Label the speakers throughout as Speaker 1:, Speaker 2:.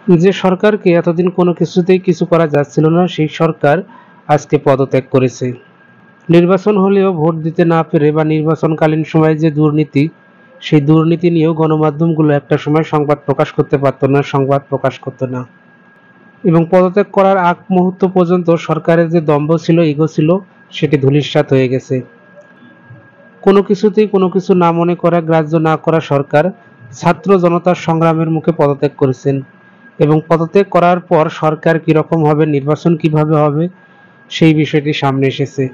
Speaker 1: যে সরকারকে এতদিন কোনো কিছুতেই কিছু করা যাচ্ছিল না, সেই সরকার আজকে পদত্যাগ করেছে। নির্বাচন হলেও ভোট দিতে না পেরে বা নির্বাচনকালীন সময়ে যে দুর্নীতি, সেই দুর্নীতি নিয়েও গণমাধ্যমগুলো একটা সময় সংবাদ প্রকাশ করতে পারত না, সংবাদ প্রকাশ করতো না। এবং পদত্যাগ করার আগ মুহূর্ত পর্যন্ত সরকারের যে দম্ভ ছিল, ইগো ছিল, সেটি ধূলিসাৎ হয়ে গেছে। কোনো কিছুতেই কোনো কিছু না মনে করা, গ্রাহ্য না করা সরকার ছাত্র জনতার সংগ্রামের মুখে পদত্যাগ করেছেন। এবং পদত্যাগ করার পর সরকার কীরকম হবে, নির্বাচন কিভাবে হবে, সেই বিষয়টি সামনে এসেছে।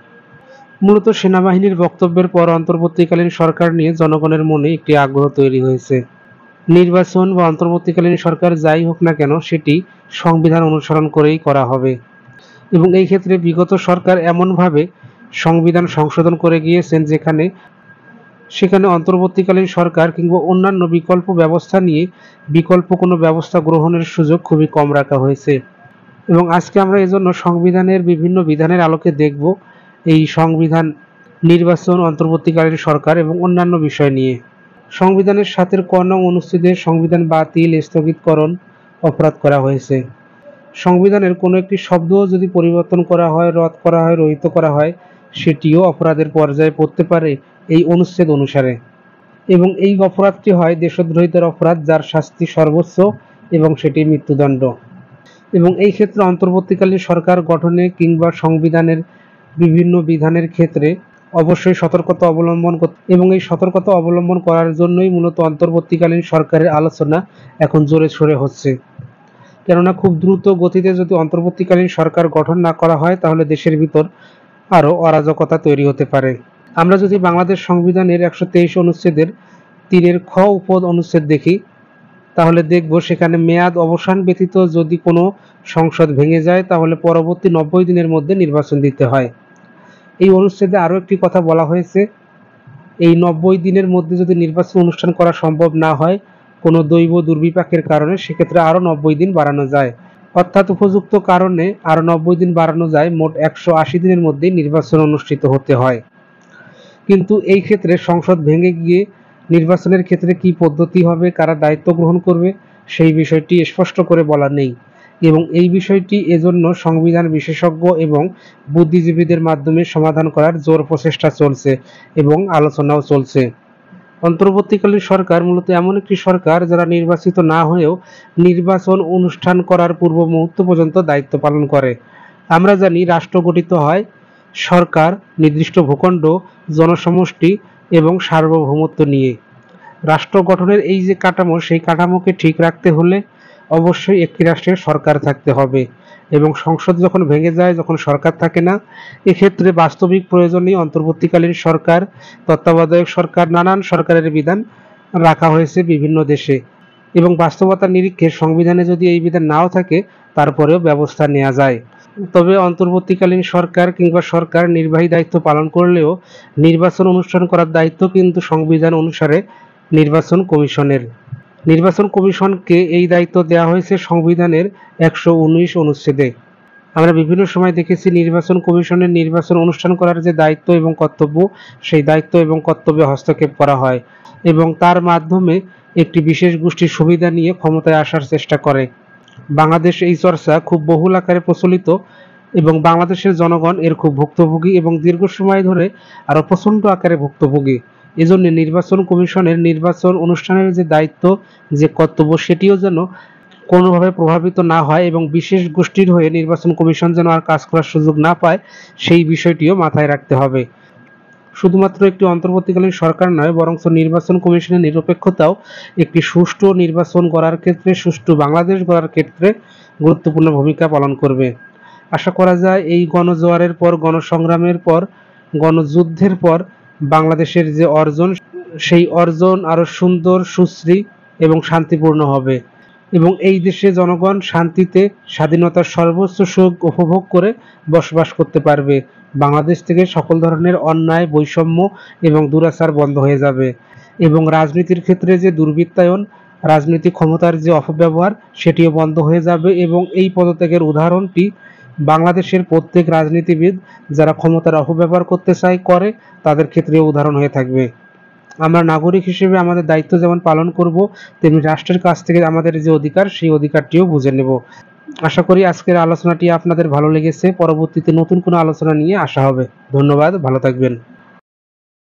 Speaker 1: মূলত সেনাবাহিনীর বক্তব্যের পর অন্তর্বর্তীকালীন সরকার নিয়ে জনগণের মনে একটি আগ্রহ তৈরি হয়েছে। নির্বাচন বা অন্তর্বর্তীকালীন সরকার যাই হোক না কেন, সেটি সংবিধান অনুসরণ করেই করা হবে। এবং এই ক্ষেত্রে বিগত সরকার এমনভাবে সংবিধান সংশোধন করে গিয়েছেন সেখানে অন্তর্বর্তীকালীন সরকার কিংবা অন্যান্য বিকল্প ব্যবস্থা নিয়ে বিকল্প কোনো ব্যবস্থা গ্রহণের সুযোগ খুবই কম রাখা হয়েছে। এবং আজকে আমরা এজন্য সংবিধানের বিভিন্ন বিধানের আলোকে দেখব এই সংবিধান, নির্বাচন, অন্তর্বর্তীকালীন সরকার এবং অন্যান্য বিষয় নিয়ে। সংবিধানের ৭ ক নং অনুচ্ছেদে সংবিধান বাতিল, স্থগিতকরণ অপরাধ করা হয়েছে। সংবিধানের কোনো একটি শব্দও যদি পরিবর্তন করা হয়, রদ করা হয়, রহিত করা হয়, সেটিও অপরাধের পর্যায়ে পড়তে পারে এই অনুচ্ছেদ অনুসারে। এবং এই অপরাধটি হয় দেশদ্রোহিতার অপরাধ, যার শাস্তি সর্বোচ্চ এবং সেটি মৃত্যুদণ্ড। এবং এই ক্ষেত্রে অন্তর্বর্তীকালীন সরকার গঠনে কিংবা সংবিধানের বিভিন্ন বিধানের ক্ষেত্রে অবশ্যই সতর্কতা অবলম্বন করতে, এবং এই সতর্কতা অবলম্বন করার জন্যই মূলত অন্তর্বর্তীকালীন সরকারের আলোচনা এখন জোরে সোরে হচ্ছে। কেননা খুব দ্রুত গতিতে যদি অন্তর্বর্তীকালীন সরকার গঠন না করা হয়, তাহলে দেশের ভিতর আরও অরাজকতা তৈরি হতে পারে। আমরা যদি বাংলাদেশ সংবিধানের ১২৩ অনুচ্ছেদের ৩ খ উপ অনুচ্ছেদ দেখি, তাহলে দেখব সেখানে মেয়াদ অবসান ব্যতীত যদি কোনো সংসদ ভেঙে যায়, তাহলে পরবর্তী ৯০ দিনের মধ্যে নির্বাচন দিতে হয়। এই অনুচ্ছেদে আরও একটি কথা বলা হয়েছে, এই ৯০ দিনের মধ্যে যদি নির্বাচন অনুষ্ঠান করা সম্ভব না হয় কোনো দৈব দুর্বিপাকের কারণে, সেক্ষেত্রে আরও ৯০ দিন বাড়ানো যায়। অর্থাৎ উপযুক্ত কারণে আরও ৯০ দিন বাড়ানো যায়, মোট ১৮০ দিনের মধ্যেই নির্বাচন অনুষ্ঠিত হতে হয়। কিন্তু এই ক্ষেত্রে সংসদ ভেঙে গিয়ে নির্বাচনের ক্ষেত্রে কি পদ্ধতি হবে, কারা দায়িত্ব গ্রহণ করবে, সেই বিষয়টি স্পষ্ট করে বলা নেই। এবং এই বিষয়টি এজন্য সংবিধান বিশেষজ্ঞ এবং বুদ্ধিজীবীদের মাধ্যমে সমাধান করার জোর প্রচেষ্টা চলছে এবং আলোচনাও চলছে। অন্তর্বর্তীকালীন সরকার মূলত এমন একটি সরকার যারা নির্বাচিত না হয়েও নির্বাচন অনুষ্ঠান করার পূর্ব মুহূর্ত পর্যন্ত দায়িত্ব পালন করে। আমরা জানি রাষ্ট্র গঠিত হয় সরকার, নির্দিষ্ট ভূখণ্ড, জনসমষ্টি এবং সার্বভৌমত্ব নিয়ে। রাষ্ট্র গঠনের এই যে কাঠামো, সেই কাঠামোকে ঠিক রাখতে হলে অবশ্যই একটি রাষ্ট্রের সরকার থাকতে হবে। এবং সংসদ যখন ভেঙে যায়, যখন সরকার থাকে না, এক্ষেত্রে বাস্তবিক প্রয়োজনেই অন্তর্বর্তীকালীন সরকার, তত্ত্বাবধায়ক সরকার, নানান সরকারের বিধান রাখা হয়েছে বিভিন্ন দেশে। এবং বাস্তবতার নিরীক্ষে সংবিধানে যদি এই বিধান নাও থাকে, তারপরেও ব্যবস্থা নেওয়া যায়। তবে অন্তর্বর্তীকালীন সরকার কিংবা সরকার নির্বাহী দায়িত্ব পালন করলেও নির্বাচন অনুষ্ঠান করার দায়িত্ব কিন্তু সংবিধান অনুসারে নির্বাচন কমিশনের। নির্বাচন কমিশনকে এই দায়িত্ব দেওয়া হয়েছে সংবিধানের ১১৯ অনুচ্ছেদে। আমরা বিভিন্ন সময় দেখেছি নির্বাচন কমিশনের নির্বাচন অনুষ্ঠান করার যে দায়িত্ব এবং কর্তব্য, সেই দায়িত্ব এবং কর্তব্যে হস্তক্ষেপ করা হয় এবং তার মাধ্যমে একটি বিশেষ গোষ্ঠীর সুবিধা নিয়ে ক্ষমতায় আসার চেষ্টা করে। বাংলাদেশ এই চর্চা খুব বহুল আকারে প্রচলিত এবং বাংলাদেশের জনগণ এর খুব ভুক্তভোগী এবং দীর্ঘ সময় ধরে আরও প্রচণ্ড আকারে ভুক্তভোগী। এজন্য নির্বাচন কমিশনের নির্বাচন অনুষ্ঠানের যে দায়িত্ব, যে কর্তব্য, সেটিও যেন কোনোভাবে প্রভাবিত না হয় এবং বিশেষ গোষ্ঠীর হয়ে নির্বাচন কমিশন যেন আর কাজ করার সুযোগ না পায়, সেই বিষয়টিও মাথায় রাখতে হবে। শুধুমাত্র একটি অন্তর্বর্তীকালীন সরকার নয়, বরঞ্চ নির্বাচন কমিশনের নিরপেক্ষতাও একটি সুষ্ঠু নির্বাচন গড়ার ক্ষেত্রে, সুষ্ঠু বাংলাদেশ গড়ার ক্ষেত্রে গুরুত্বপূর্ণ ভূমিকা পালন করবে। আশা করা যায় এই গণজোয়ারের পর, গণসংগ্রামের পর, গণযুদ্ধের পর বাংলাদেশের যে অর্জন, সেই অর্জন আরও সুন্দর, সুশ্রী এবং শান্তিপূর্ণ হবে এবং এই দেশে জনগণ শান্তিতে স্বাধীনতার সর্বোচ্চ সুখ উপভোগ করে বসবাস করতে পারবে। বাংলাদেশ থেকে সকল ধরনের অন্যায়, বৈষম্য এবং দুরাচার বন্ধ হয়ে যাবে এবং রাজনীতির ক্ষেত্রে যে দুর্বৃত্তায়ন, রাজনৈতিক ক্ষমতার যে অপব্যবহার, সেটিও বন্ধ হয়ে যাবে। এবং এই পদত্যাগের উদাহরণটি বাংলাদেশের প্রত্যেক রাজনীতিবিদ যারা ক্ষমতার অপব্যবহার করতে চায়, করে, তাদের ক্ষেত্রে উদাহরণ হয়ে থাকবে। আমরা নাগরিক হিসেবে আমাদের দায়িত্ব যেমন পালন করব, তেমনি রাষ্ট্রের কাছ থেকে আমাদের যে অধিকার সেই অধিকারটিও বুঝে নেব। আশা করি আজকের আলোচনাটি আপনাদের ভালো লেগেছে। পরবর্তীতে নতুন কোনো আলোচনা নিয়ে আসা হবে। ধন্যবাদ, ভালো থাকবেন।